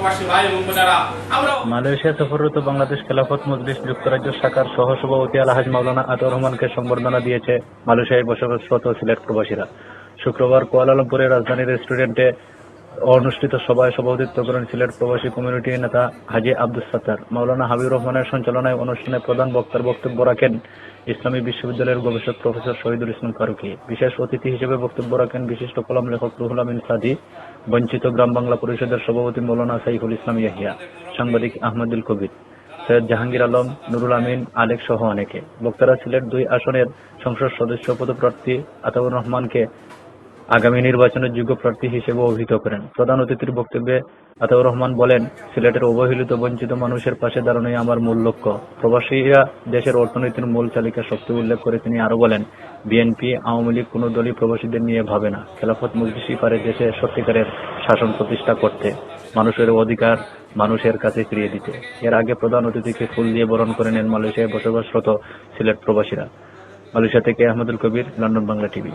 প্রবাসী ভাই এবং বোনেরা, আমরা মালয়েশিয়া সফররত বাংলাদেশ খেলাফত মজলিস যুক্তরাজ্য শাখার সহসভাপতি আলহাজ মাওলানা আতর রহমানকে সংবর্ধনা দিয়েছে মালয়েশিয়ায় বসবাসরত সিলেট প্রবাসীরা। শুক্রবার কুয়ালালামপুরের রাজধানী রেস্টুরেন্টে অনুষ্ঠিত সভায় সভাপতিত্ব করেন সিলেট প্রবাসী কমিউনিটির নেতা হাজী আব্দুস সাত্তার। মাওলানা হাবিবুর রহমানের সঞ্চালনায় অনুষ্ঠানে প্রধান বক্তার বক্তব্য রাখেন ইসলামী বিশ্ববিদ্যালয়ের গবেষক প্রফেসর শহীদুল ইসলাম ফারুকী। বিশেষ অতিথি হিসেবে বক্তব্য রাখেন বিশিষ্ট কলাম লেখক রুহুল আমিন সাদি, বঞ্চিত গ্রাম বাংলা পরিষদের সভাপতি মৌলানা সাইফুল ইসলাম ইয়াহিয়া, সাংবাদিক আহমদুল কবির, সৈয়দ জাহাঙ্গীর আলম, নুরুল আমিন আলেক সহ অনেকে। বক্তারা সিলেট 2 আসনের সংসদ সদস্য পদপ্রার্থী আতাউর রহমানকে আগামী নির্বাচনের যোগ্য প্রার্থী হিসেবে অভিহিত করেন। প্রধান অতিথির বক্তব্যে আতাউর রহমান বলেন, সিলেটের অবহেলিত বঞ্চিত মানুষের পাশে দাঁড়ানোই আমার মূল লক্ষ্য। প্রবাসীরা দেশের অর্থনীতির মূল চালিকা শক্তি উল্লেখ করে তিনি আরো বলেন, বিএনপি, আওয়ামী লীগ কোনো দলই প্রবাসীদের নিয়ে ভাবে না। খেলাফত মজলিসই পারে দেশে সত্যিকারের শাসন প্রতিষ্ঠা করতে, মানুষের অধিকার মানুষের কাছে ফিরিয়ে দিতে। এর আগে প্রধান অতিথিকে ফুল দিয়ে বরণ করে নেন মালয়েশিয়ায় বসবাসরত সিলেট প্রবাসীরা। মালয়েশিয়া থেকে আহমদুল কবির, লন্ডন বাংলা টিভি।